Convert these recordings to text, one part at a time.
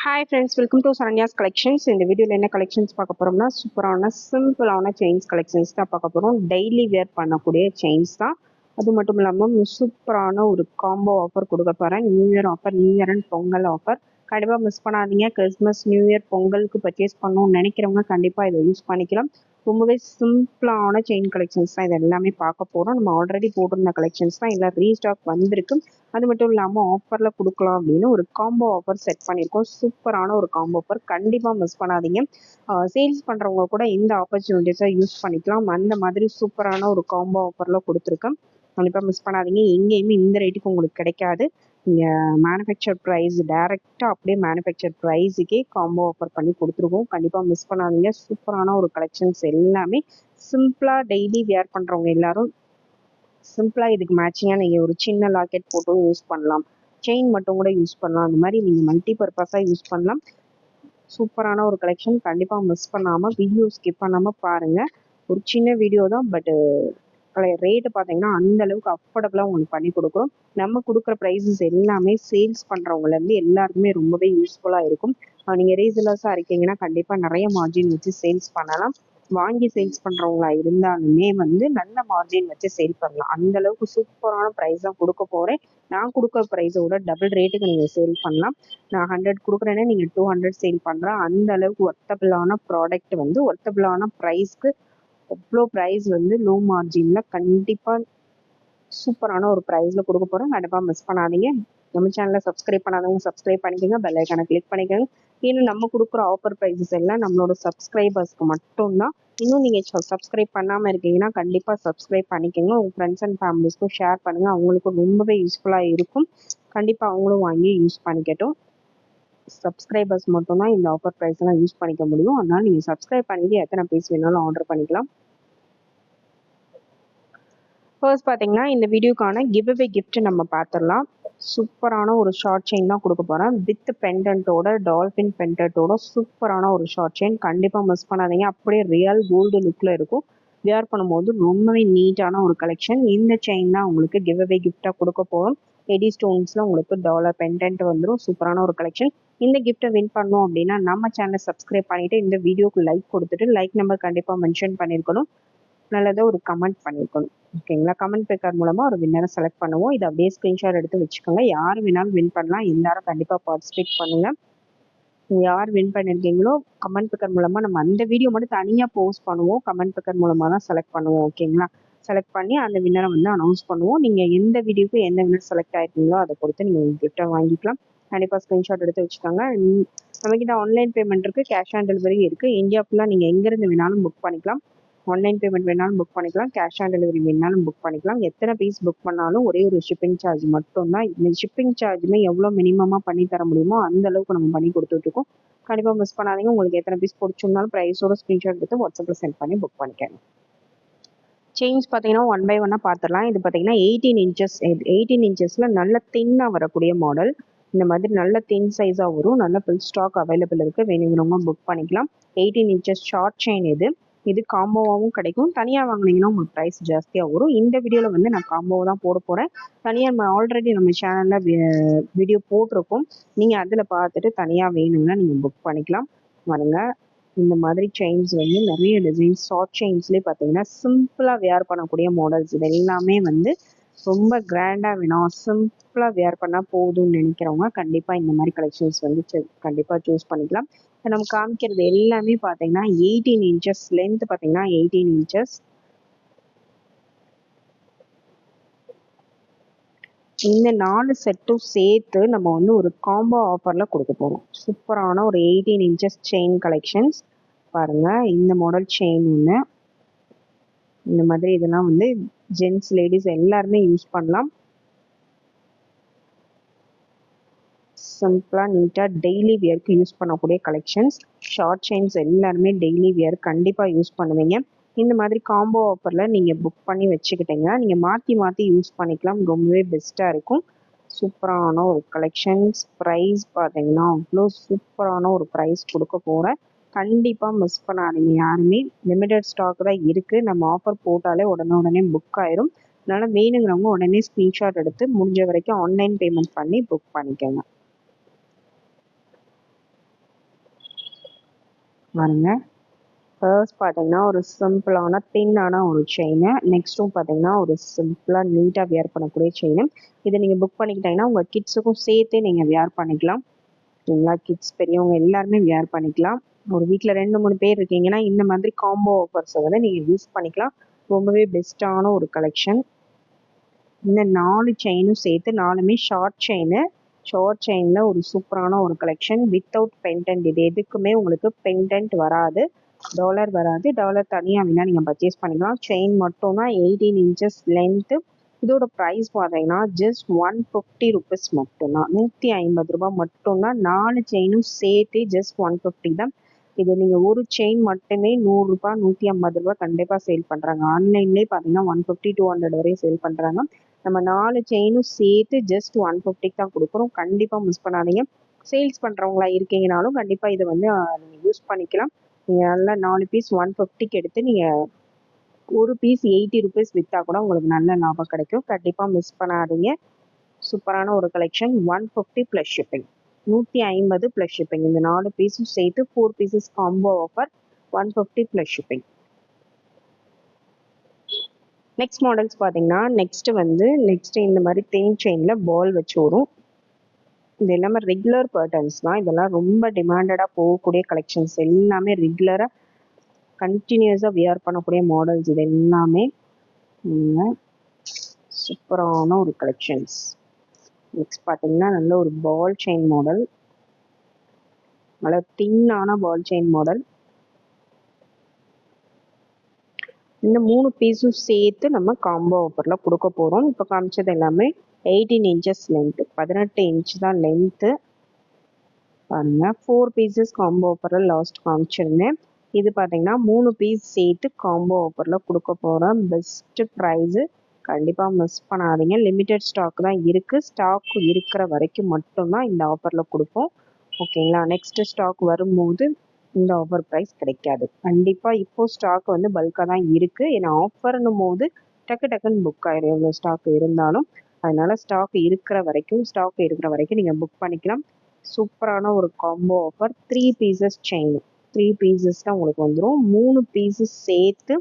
Hi friends, welcome to Saranya's collections. இந்த வீடியோல என்ன கலெக்ஷன்ஸ் பார்க்க போறோம்னா சூப்பரான சிம்பிளான செயின்ஸ் கலெக்ஷன்ஸ் தான் பார்க்க போறோம். டெய்லி வேர் பண்ணக்கூடிய செயின்ஸ் தான். அது மட்டும் இல்லாமல் சூப்பரான ஒரு காம்போ ஆஃபர் கொடுக்க போறேன். New year offer, new year and Pongal offer கண்டிப்பாக மிஸ் பண்ணாதீங்க. கிறிஸ்மஸ் நியூ இயர் பொங்கலுக்கு பர்ச்சேஸ் பண்ணணும்னு நினைக்கிறவங்க கண்டிப்பாக இதை யூஸ் பண்ணிக்கலாம். ரொம்பவே சிம்பிளான செயின் கலெக்ஷன்ஸ் தான் இது எல்லாமே பார்க்க போகிறோம். நம்ம ஆல்ரெடி போட்டிருந்த கலெக்ஷன்ஸ் தான் எல்லாம் ரீஸ்டாக் வந்திருக்கு. அது மட்டும் இல்லாமல் ஆஃபரில் கொடுக்கலாம் அப்படின்னு ஒரு காம்போ ஆஃபர் செட் பண்ணியிருக்கோம். சூப்பரான ஒரு காம்போ ஆஃபர், கண்டிப்பாக மிஸ் பண்ணாதீங்க. சேல்ஸ் பண்ணுறவங்க கூட இந்த ஆப்பர்ச்சுனிட்டிஸை யூஸ் பண்ணிக்கலாம். அந்த மாதிரி சூப்பரான ஒரு காம்போ ஆஃபரில் கொடுத்துருக்கேன். கண்டிப்பாக மிஸ் பண்ணாதீங்க. எங்கேயுமே இந்த ரேட்டுக்கு உங்களுக்கு கிடைக்காது. நீங்கள் மேனுஃபேக்சர் ப்ரைஸ் டைரெக்டாக அப்படியே மேனுஃபேக்சர் ப்ரைஸுக்கே காம்போ ஆஃபர் பண்ணி கொடுத்துருக்கோம். கண்டிப்பாக மிஸ் பண்ணாதீங்க. சூப்பரான ஒரு கலெக்ஷன்ஸ் எல்லாமே சிம்பிளாக டெய்லி வியர் பண்ணுறவங்க எல்லாரும் சிம்பிளாக இதுக்கு மேட்சிங்காக நீங்கள் ஒரு சின்ன லாக்கெட் போட்டும் யூஸ் பண்ணலாம், செயின் மட்டும் கூட யூஸ் பண்ணலாம். அந்த மாதிரி நீங்கள் மல்டி பர்பஸாக யூஸ் பண்ணலாம். சூப்பரான ஒரு கலெக்ஷன், கண்டிப்பாக மிஸ் பண்ணாமல் வீடியோ ஸ்கிப் பண்ணாமல் பாருங்கள். ஒரு சின்ன வீடியோ தான், பட்டு ரேட்டு பார்த்தீங்கன்னா அந்த அளவுக்கு அஃபோர்டபுளாக உங்களுக்கு பண்ணி கொடுக்குறோம். நம்ம கொடுக்குற ப்ரைஸஸ் எல்லாமே சேல்ஸ் பண்ணுறவங்கலேருந்து எல்லாருக்குமே ரொம்பவே யூஸ்ஃபுல்லாக இருக்கும். நீங்கள் ரீசலர்ஸாக இருக்கீங்கன்னா கண்டிப்பாக நிறைய மார்ஜின் வச்சு சேல்ஸ் பண்ணலாம். வாங்கி சேல்ஸ் பண்ணுறவங்களா இருந்தாலுமே நல்ல மார்ஜின் வச்சு சேல் பண்ணலாம். அந்த அளவுக்கு சூப்பரான ப்ரைஸ் தான் கொடுக்க போகிறேன். நான் கொடுக்குற ப்ரைஸோட டபுள் ரேட்டுக்கு நீங்கள் சேல் பண்ணலாம். நான் 100 கொடுக்குறேன்னா நீங்கள் 200 சேல் பண்ணுறேன். அந்த அளவுக்கு ஒர்த்தபிளான ப்ராடக்ட் ஒர்த்தபிளான ப்ரைஸ்க்கு அவ்வளோ ப்ரைஸ் லோ மார்ஜினில் கண்டிப்பாக சூப்பரான ஒரு ப்ரைஸில் கொடுக்க போகிறோம். கண்டிப்பாக மிஸ் பண்ணாதீங்க. நம்ம சேனலை சப்ஸ்கிரைப் பண்ணாதவங்க சப்ஸ்கிரைப் பண்ணிக்கோங்க, பெல் ஐக்கானை கிளிக் பண்ணிக்கோங்க. ஏன்னா நம்ம கொடுக்குற ஆஃபர் ப்ரைஸஸ் எல்லாம் நம்மளோட சப்ஸ்கிரைபர்ஸ்க்கு மட்டும்தான். இன்னும் நீங்கள் சப்ஸ்கிரைப் பண்ணாமல் இருக்கீங்கன்னா கண்டிப்பாக சப்ஸ்கிரைப் பண்ணிக்கோங்க. உங்கள் ஃப்ரெண்ட்ஸ் அண்ட் ஃபேமிலிஸ்க்கும் ஷேர் பண்ணுங்கள். அவங்களுக்கும் ரொம்பவே யூஸ்ஃபுல்லாக இருக்கும். கண்டிப்பாக அவங்களும் வாங்கி யூஸ் பண்ணிக்கட்டும். சப்ஸ்கிரைபர்ஸ் மட்டும்தான் இந்த ஆஃபர் ப்ரைஸ்லாம் யூஸ் பண்ணிக்க முடியும். அதனால் நீங்கள் சப்ஸ்கிரைப் பண்ணிவிட்டு எத்தனை பீஸ் வேணாலும் ஆர்டர் பண்ணிக்கலாம். ஃபர்ஸ்ட் பார்த்தீங்கன்னா இந்த வீடியோக்கான கிவ் அவே கிஃப்ட் நம்ம பார்த்துடலாம். சூப்பரான ஒரு ஷார்ட் செயின் தான் கொடுக்க போகிறேன். வித் பெண்டன்ட்டோட, டால்ஃபின் பெண்டன்ட்டோட சூப்பரான ஒரு ஷார்ட் செயின். கண்டிப்பாக மிஸ் பண்ணாதீங்க. அப்படியே ரியல் கோல்டு லுக்கில் இருக்கும். வியர் பண்ணும்போது ரொம்பவே நீட்டான ஒரு கலெக்ஷன். இந்த செயின் தான் உங்களுக்கு கிவ் அவே கிஃப்டாக கொடுக்க போகிறோம். எடி ஸ்டோன்ஸில் உங்களுக்கு டாலர் பெண்டன்ட் வந்துடும். சூப்பரான ஒரு கலெக்ஷன். இந்த கிஃப்ட்டை வின் பண்ணோம் அப்படின்னா நம்ம சேனலை சப்ஸ்கிரைப் பண்ணிவிட்டு இந்த வீடியோக்கு லைக் கொடுத்துட்டு லைக் நம்பர் கண்டிப்பாக மென்ஷன் பண்ணியிருக்கணும். நல்லதாக ஒரு கமெண்ட் பண்ணியிருக்கணும். ஓகேங்களா? கமெண்ட் பேக்கர் மூலமாக ஒரு வின்னரை செலக்ட் பண்ணுவோம். இதை அப்படியே ஸ்க்ரீன்ஷாட் எடுத்து வச்சுக்கோங்க. யார் வேணாலும் வின் பண்ணலாம். எல்லாரும் கண்டிப்பாக பார்ட்டிசிபேட் பண்ணுங்கள். யார் வின் பண்ணியிருக்கீங்களோ கமெண்ட் பேக்கர் மூலமாக நம்ம அந்த வீடியோ மட்டும் தனியாக போஸ்ட் பண்ணுவோம். கமெண்ட் பேக்கர் மூலமாக தான் செலக்ட் பண்ணுவோம். ஓகேங்களா? செலக்ட் பண்ணி அந்த வின்னரை அனௌன்ஸ் பண்ணுவோம். நீங்கள் எந்த வீடியோக்கு எந்த வின்னர் செலக்ட் ஆகிருக்கீங்களோ அதை பொறுத்து நீங்கள் கிஃப்ட்டை வாங்கிக்கலாம். கண்டிப்பாக ஸ்க்ரீன்ஷாட் எடுத்து வச்சுக்கோங்க. நம்மக்கிட்ட ஆன்லைன் பேமெண்ட் இருக்குது, கேஷ் ஆன் டெலிவரி இருக்குது. இந்தியா ஃபுல்லாக நீங்கள் எங்கேருந்து வேணாலும் புக் பண்ணிக்கலாம். ஆன்லைன் பேமெண்ட் வேணாலும் புக் பண்ணிக்கலாம், கேஷ் ஆன் டெலிவரி வேணாலும் புக் பண்ணிக்கலாம். எத்தனை பீஸ் புக் பண்ணாலும் ஒரே ஒரு ஷிப்பிங் சார்ஜ் மட்டும்தான். இந்த ஷிப்பிங் சார்ஜுமே எவ்வளோ மினிமமாக பண்ணி தர முடியுமோ அந்த அளவுக்கு நம்ம பண்ணி கொடுத்துட்ருக்கோம். கண்டிப்பாக மிஸ் பண்ணாதீங்க. உங்களுக்கு எத்தனை பீஸ் பிடிச்சிருந்தாலும் ப்ரைஸோட ஸ்க்ரீன்ஷாட் எடுத்து வாட்ஸ்அப்பில் சென்ட் பண்ணி புக் பண்ணிக்கணும். செயின்ஸ் பார்த்தீங்கன்னா 1 by 1 பார்த்துடலாம். இது பார்த்தீங்கன்னா 18 இன்ச்சஸில் நல்ல தின்னாக வரக்கூடிய மாடல். இந்த மாதிரி நல்ல தின் சைஸாக வரும். நல்ல ஃபுல் ஸ்டாக் அவைலபிள் இருக்குது. வேணுங்கிறவங்க புக் பண்ணிக்கலாம். 18 இன்ச்சஸ் ஷார்ட் செயின் இது காம்போவாகவும் கிடைக்கும். தனியாக வாங்கினீங்கன்னா உங்களுக்கு ப்ரைஸ் ஜாஸ்தியாக வரும். இந்த வீடியோவில் நான் காம்போவை தான் போட போகிறேன். தனியாக நம்ம ஆல்ரெடி நம்ம சேனலில் வீடியோ போட்டிருக்கோம். நீங்கள் அதில் பார்த்துட்டு தனியாக வேணும்னா நீங்கள் புக் பண்ணிக்கலாம். பாருங்க, இந்த மாதிரி செயின்ஸ் நிறைய டிசைன்ஸ் ஷார்ட் செயின்ஸ்லேயே பார்த்தீங்கன்னா சிம்பிளாக வேர் பண்ணக்கூடிய மாடல்ஸ். இது எல்லாமே ரொம்ப கிராண்டாக வேணும், சிம்பிளாக வேர் பண்ணால் போதும்னு நினைக்கிறவங்க கண்டிப்பாக இந்த மாதிரி கலெக்ஷன்ஸ் கண்டிப்பாக சூஸ் பண்ணிக்கலாம். இப்போ நம்ம காமிக்கிறது எல்லாமே பார்த்தீங்கன்னா 18 இன்ச்சஸ் லென்த். பார்த்தீங்கன்னா 18 இன்ச்சஸ். இந்த 4 செட்டும் சேர்த்து நம்ம ஒரு காம்போ ஆஃபரில் கொடுக்க போகிறோம். சூப்பரான ஒரு 18 இன்ச்சஸ் செயின் கலெக்ஷன்ஸ் பாருங்கள். இந்த மாடல் செயின் ஒன்று, இந்த மாதிரி இதெல்லாம் ஜென்ட்ஸ் லேடிஸ் எல்லாருமே யூஸ் பண்ணலாம். சிம்பிளாக நீட்டாக டெய்லி வியருக்கு யூஸ் பண்ணக்கூடிய கலெக்ஷன்ஸ். ஷார்ட் செயின்ஸ் எல்லாருமே டெய்லி வியர் கண்டிப்பாக யூஸ் பண்ணுவீங்க. இந்த மாதிரி காம்போ ஆஃபரில் நீங்கள் புக் பண்ணி வச்சுக்கிட்டீங்கன்னா நீங்கள் மாற்றி மாற்றி யூஸ் பண்ணிக்கலாம். ரொம்பவே பெஸ்ட்டாக இருக்கும். சூப்பரான ஒரு கலெக்ஷன்ஸ். ப்ரைஸ் பார்த்தீங்கன்னா அவ்வளோ சூப்பரான ஒரு ப்ரைஸ் கொடுக்க போகிறேன். கண்டிப்பாக மிஸ் பண்ணாதீங்க. யாருமே லிமிடெட் ஸ்டாக் தான் இருக்குது. நம்ம ஆஃபர் போட்டாலே உடனே புக் ஆயிரும். அதனால் வேணுங்கிறவங்க உடனே ஸ்க்ரீன்ஷாட் எடுத்து முடிஞ்ச வரைக்கும் ஆன்லைன் பேமெண்ட் பண்ணி புக் பண்ணிக்கோங்க. பாருங்க. ஃபர்ஸ்ட் பார்த்தீங்கன்னா ஒரு சிம்பிளான தின்னான ஒரு செயின். நெக்ஸ்ட்டும் பார்த்தீங்கன்னா ஒரு சிம்பிளாக நீட்டாக வியர் பண்ணக்கூடிய செயின். இதை நீங்கள் புக் பண்ணிக்கிட்டீங்கன்னா உங்கள் கிட்ஸுக்கும் சேர்த்து நீங்கள் வியர் பண்ணிக்கலாம். ஓகேங்களா? கிட்ஸ் பெரியவங்க எல்லாருமே வியர் பண்ணிக்கலாம். ஒரு வீட்டில் 2-3 பேர் இருக்கீங்கன்னா இந்த மாதிரி காம்போ ஆஃபர்ஸை வந்து நீங்கள் யூஸ் பண்ணிக்கலாம். ரொம்பவே பெஸ்ட்டான ஒரு கலெக்ஷன். இந்த 4 செயினும் சேர்த்து 4மே ஷார்ட் செயினில் ஒரு சூப்பரான ஒரு கலெக்ஷன் வித்தவுட் பெண்டன்ட். இது எதுக்குமே உங்களுக்கு பெண்டன்ட் வராது, டாலர் வராது. டாலர் தனியாக வேணால் நீங்கள் பர்ச்சேஸ் பண்ணிக்கலாம். செயின் மட்டும்தான் 18 இன்ச்சஸ் லென்த்து. இதோட ப்ரைஸ் பார்த்தீங்கன்னா ஜஸ்ட் 150 ருபீஸ் மட்டும்தான். 150 ரூபாய் மட்டும்தான். 4 செயினும் சேர்த்து ஜஸ்ட் 150 தான். இது நீங்கள் ஒரு செயின் மட்டுமே 100 ரூபாய் 150 ரூபாய் கண்டிப்பாக சேல் பண்ணுறாங்க. ஆன்லைன்லேயே பார்த்தீங்கன்னா 150 200 வரையும் சேல் பண்ணுறாங்க. நம்ம 4 செயினும் சேர்த்து ஜஸ்ட் 150 தான் கொடுக்குறோம். கண்டிப்பாக மிஸ் பண்ணாதீங்க. சேல்ஸ் பண்ணுறவங்களா இருக்கீங்கனாலும் கண்டிப்பாக இதை வந்து நீங்கள் யூஸ் பண்ணிக்கலாம். நீங்கள் நல்லா 4 பீஸ் 150க்கு எடுத்து நீங்கள் ஒரு பீஸ் 80 ருபீஸ் விற்றா கூட உங்களுக்கு நல்ல லாபம் கிடைக்கும். கண்டிப்பாக மிஸ் பண்ணாதீங்க. சூப்பரான ஒரு collection. 150 plus shipping, 150 plus shipping. இந்த 4 பீஸும் சேர்த்து 4 pieces combo offer 150 plus shipping. Next models பார்த்தீங்கன்னா நெக்ஸ்ட் இந்த மாதிரி தின் செயினில் பால் வச்சு வரும். இது எல்லாமே ரெகுலர் பேட்டர்ன்ஸ் தான். இதெல்லாம் ரொம்ப டிமாண்டடாக போகக்கூடிய கலெக்ஷன்ஸ். எல்லாமே ரெகுலராக கண்டினியூஸாக வியர் பண்ணக்கூடிய மாடல்ஸ். இது எல்லாமே சூப்பரான ஒரு கலெக்ஷன்ஸ். நெக்ஸ்ட் பார்த்தீங்கன்னா நல்ல ஒரு பால் செயின் மாடல், நல்ல தின்னான பால் செயின் மாடல். இந்த 3 பீஸும் சேர்த்து நம்ம காம்போ ஆஃபரில் கொடுக்க போகிறோம். இப்போ காமிச்சது எல்லாமே 18 இன்ச்சஸ் லென்த்து, 18 இன்ச் தான் லென்த்து. பாருங்க, 4 பீசஸ் காம்போ ஆஃபரில் லாஸ்ட் காமிச்சிருந்தேன். இது பார்த்தீங்கன்னா 3 பீஸ் சேர்த்து காம்போ ஆஃபரில் கொடுக்க போகிறோம். Best price. கண்டிப்பாக மிஸ் பண்ணாதீங்க. லிமிட்டட் ஸ்டாக் தான் இருக்குது. ஸ்டாக் இருக்கிற வரைக்கும் மட்டும்தான் இந்த ஆஃபரில் கொடுப்போம். ஓகேங்களா? நெக்ஸ்ட்டு ஸ்டாக் வரும்போது இந்த ஆஃபர் ப்ரைஸ் கிடைக்காது. கண்டிப்பாக இப்போது ஸ்டாக் வந்து பல்காக தான் இருக்குது. ஏன்னா ஆஃபர்னும் போது டக்குன்னு புக் ஆயிடும் எவ்வளோ ஸ்டாக் இருந்தாலும். அதனால் ஸ்டாக் இருக்கிற வரைக்கும் நீங்கள் புக் பண்ணிக்கலாம். சூப்பரான ஒரு combo offer. 3 pieces chain, 3 pieces தான் உங்களுக்கு வந்துடும். 3 பீசஸ் சேர்த்து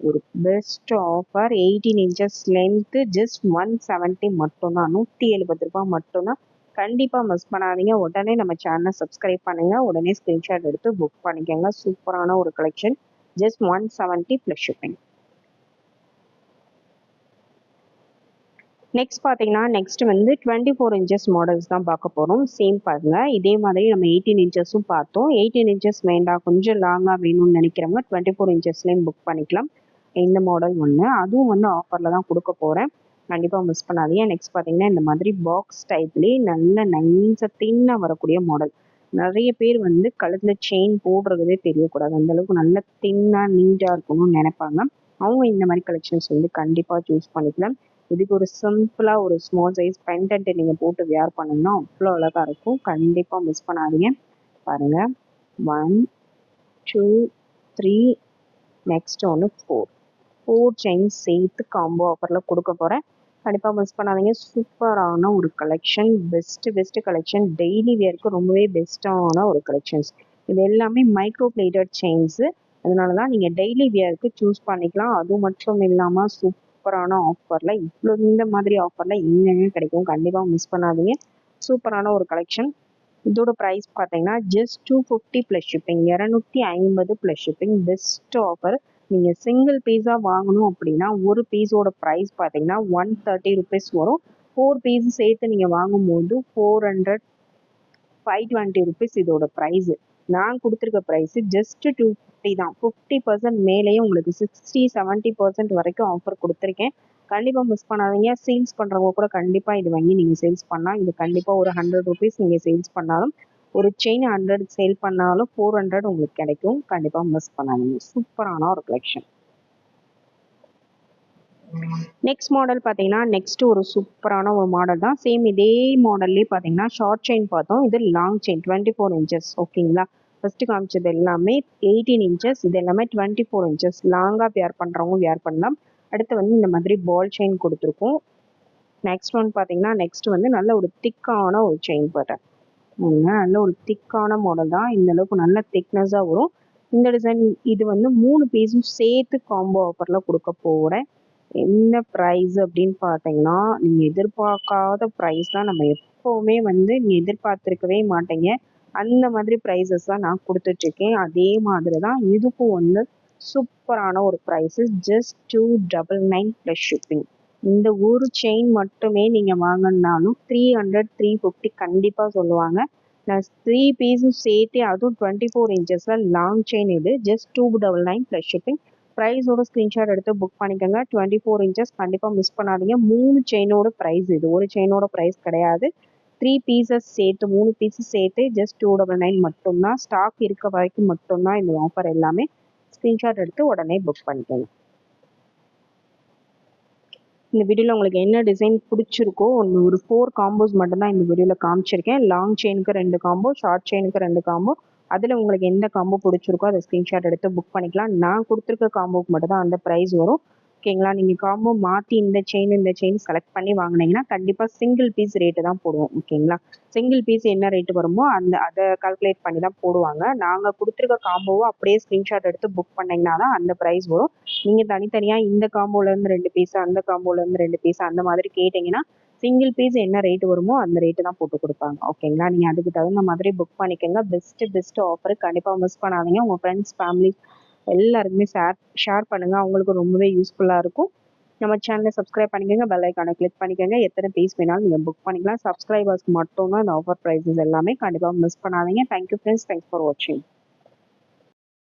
ஒரு best offer. 18 inches length just 170 மட்டும்தான், 170 ரூபாய் மட்டும்தான். கண்டிப்பாக மிஸ் பண்ணாதீங்க. உடனே நம்ம சேனலை சப்ஸ்கிரைப் பண்ணுங்க. உடனே ஸ்க்ரீன்ஷாட் எடுத்து புக் பண்ணிக்கோங்க. சூப்பரான ஒரு collection. Just 170 plus shipping. Next பார்த்தீங்கன்னா நெக்ஸ்ட் 24 இன்ச்சஸ் மாடல்ஸ் தான் பார்க்க போகிறோம். சேம் பாருங்க, இதே மாதிரி நம்ம 18 இன்ச்சஸும் பார்த்தோம். 18 இன்ச்சஸ் வேண்டாம், கொஞ்சம் லாங்காக வேணும்னு நினைக்கிறவங்க 24 இன்ச்சஸ்லேயும் புக் பண்ணிக்கலாம். இந்த மாடல் ஒன்று, அதுவும் ஆஃபரில் தான் கொடுக்க போகிறேன். கண்டிப்பாக மிஸ் பண்ணாதீங்க. நெக்ஸ்ட் பார்த்தீங்கன்னா இந்த மாதிரி பாக்ஸ் டைப்லேயே நல்ல நைஸாக தின்னாக வரக்கூடிய மாடல். நிறைய பேர் கழுத்தில் செயின் போடுறதே தெரியக்கூடாது, அந்தளவுக்கு நல்ல தின்னாக நீட்டாக இருக்கணும்னு நினைப்பாங்க. அவங்க இந்த மாதிரி கலெக்ஷன்ஸ் கண்டிப்பாக சூஸ் பண்ணிக்கலாம். இதுக்கு ஒரு சிம்பிளாக ஒரு ஸ்மால் சைஸ் பெண்டன்ட் நீங்கள் போட்டு வியர் பண்ணிங்கன்னா அவ்வளோ அழகாக இருக்கும். கண்டிப்பாக மிஸ் பண்ணாதீங்க. பாருங்கள், 1 2 3, நெக்ஸ்ட் 4 செயின்ஸ் சேர்த்து காம்போ ஆஃபரில் கொடுக்க போகிறேன். கண்டிப்பாக மிஸ் பண்ணாதீங்க. சூப்பரான ஒரு கலெக்ஷன், பெஸ்ட்டு கலெக்ஷன். டெய்லி வியருக்கு ரொம்பவே பெஸ்ட்டான ஒரு கலெக்ஷன்ஸ். இது எல்லாமே மைக்ரோ பிளேட்டட் செயின்ஸு. அதனால தான் நீங்கள் டெய்லி வியருக்கு சூஸ் பண்ணிக்கலாம். அது மட்டும் இல்லாமல் சூப்பரான ஆஃபரில் இந்த மாதிரி ஆஃபரில் எங்கெங்க கிடைக்கும். கண்டிப்பாக மிஸ் பண்ணாதீங்க. சூப்பரான ஒரு கலெக்ஷன். இதோட ப்ரைஸ் பார்த்தீங்கன்னா just 250 plus shipping, 250 plus shipping. Best offer. நீங்கள் சிங்கிள் பீஸாக வாங்கணும் அப்படின்னா ஒரு பீஸோட ப்ரைஸ் பார்த்தீங்கன்னா 130 ருபீஸ் வரும். 4 பீஸ் சேர்த்து நீங்கள் வாங்கும்போது 400, 520 ருபீஸ் இதோட ப்ரைஸு. நான் கொடுத்துருக்க ப்ரைஸு ஜஸ்ட் 250 தான். 50% மேலேயே உங்களுக்கு 60-70% வரைக்கும் ஆஃபர் கொடுத்துருக்கேன். கண்டிப்பாக மிஸ் பண்ணாதீங்க. சேல்ஸ் பண்ணுறவங்க கூட கண்டிப்பாக இது வாங்கி நீங்கள் சேல்ஸ் பண்ணலாம். இது கண்டிப்பாக ஒரு 100 ருபீஸ் நீங்கள் சேல்ஸ் பண்ணாலும், ஒரு செயின் 100 சேல் பண்ணாலும் 400 உங்களுக்கு கிடைக்கும். கண்டிப்பாக மிஸ் பண்ணாதீங்க. சூப்பரான ஒரு கலெக்ஷன். நெக்ஸ்ட் மாடல் பார்த்தீங்கன்னா ஒரு சூப்பரான ஒரு மாடல் தான். சேம் இதே மாடல்லே பார்த்தீங்கன்னா ஷார்ட் செயின் பார்த்தோம். இது லாங் செயின் 24 இன்ச்சஸ். ஓகேங்களா? ஃபஸ்ட்டு காமிச்சது எல்லாமே 18 இன்ச்சஸ், இது எல்லாமே 24 இன்ச்சஸ். லாங்காக வியர் பண்ணுறவங்க வியர் பண்ணலாம். அடுத்து இந்த மாதிரி பால் செயின் கொடுத்துருக்கோம். நெக்ஸ்ட் பார்த்தீங்கன்னா நல்ல ஒரு திக்கான ஒரு செயின் பேட்டர்ன். நல்ல ஒரு திக்கான மாடல் தான். இந்த அளவுக்கு நல்ல திக்னஸாக வரும். இந்த டிசைன் இது வந்து 3 பீஸும் சேர்த்து காம்போ ஆஃபரில் கொடுக்க போகிறேன். என்ன ப்ரைஸ் அப்படின்னு பார்த்தீங்கன்னா, நீங்கள் எதிர்பார்க்காத ப்ரைஸ் தான். நம்ம எப்போவுமே வந்து நீங்கள் எதிர்பார்த்துருக்கவே மாட்டீங்க. அந்த மாதிரி ப்ரைஸஸ் தான் நான் கொடுத்துட்ருக்கேன். அதே மாதிரி தான் இதுக்கும் வந்து சூப்பரான ஒரு ப்ரைஸு. Just 299 plus shipping. இந்த ஒரு செயின் மட்டுமே நீங்கள் வாங்கினாலும் 300 350 கண்டிப்பாக சொல்லுவாங்க. நான் 3 பீஸும் சேர்த்து, அதுவும் 24 இன்ச்சஸில் லாங் செயின் இது. Just 299 plus shipping. ப்ரைஸோட ஸ்க்ரீன்ஷாட் எடுத்து புக் பண்ணிக்கோங்க. 24 இன்ச்சஸ் கண்டிப்பாக மிஸ் பண்ணாதீங்க. 3 செயினோட ப்ரைஸ் இது, ஒரு செயினோட ப்ரைஸ் கிடையாது. 3 பீசஸ் சேர்த்து 3 பீஸஸ் சேர்த்து ஜஸ்ட் 299 மட்டும்தான். ஸ்டாக் இருக்க வரைக்கும் மட்டும்தான் இந்த ஆஃபர் எல்லாமே. ஸ்க்ரீன்ஷாட் எடுத்து உடனே புக் பண்ணிக்கோங்க. இந்த வீடியோவில் உங்களுக்கு என்ன டிசைன் பிடிச்சிருக்கோ ஒரு 4 காம்போஸ் மட்டும்தான் இந்த வீடியோவில் காமிச்சிருக்கேன். லாங் செயினுக்கு 2 காம்போ, ஷார்ட் செயினுக்கு 2 காம்போ. அதில் உங்களுக்கு எந்த காம்போ பிடிச்சிருக்கோ அதை ஸ்க்ரீன்ஷாட் எடுத்து புக் பண்ணிக்கலாம். நான் கொடுத்துருக்க காம்போக்கு மட்டும் தான் அந்த ப்ரைஸ் வரும். ஓகேங்களா? நீங்கள் காம்போ மாற்றி இந்த செயின் செலக்ட் பண்ணி வாங்கினீங்கன்னா கண்டிப்பாக சிங்கிள் பீஸ் ரேட்டு தான் போடுவோம். ஓகேங்களா? சிங்கிள் பீஸ் என்ன ரேட்டு வருமோ அதை கால்குலேட் பண்ணி தான் போடுவாங்க. நாங்கள் கொடுத்துருக்க காம்போவை அப்படியே ஸ்க்ரீன்ஷாட் எடுத்து புக் பண்ணிங்கன்னா தான் அந்த ப்ரைஸ் வரும். நீங்கள் தனித்தனியாக இந்த காம்போலேருந்து 2 பீஸ், அந்த காம்போலேருந்து 2 பீஸ் அந்த மாதிரி கேட்டிங்கன்னா சிங்கிள் பீஸ் என்ன ரேட்டு வருமோ அந்த ரேட்டு தான் போட்டு கொடுப்பாங்க. ஓகேங்களா? நீங்கள் அதுக்கு தகுந்த மாதிரி புக் பண்ணிக்கோங்க. Best offer. கண்டிப்பாக மிஸ் பண்ணாதீங்க. உங்கள் ஃப்ரெண்ட்ஸ், ஃபேமிலி எல்லாருக்குமே ஷேர் பண்ணுங்கள். அவங்களுக்கு ரொம்பவே யூஸ்ஃபுல்லாக இருக்கும். நம்ம சேனலை சப்ஸ்கிரைப் பண்ணிக்கோங்க. பெல் ஐக்கானை கிளிக் பண்ணிக்கோங்க. எத்தனை பீஸ் வேணாலும் நீங்கள் புக் பண்ணிக்கலாம். சப்ஸ்கிரைபர்ஸ்க்கு மட்டும்தான் இந்த ஆஃபர் ப்ரைஸஸ் எல்லாமே. கண்டிப்பாக மிஸ் பண்ணாதீங்க. Thank you friends. தேங்க்ஸ் ஃபார் வாட்சிங்.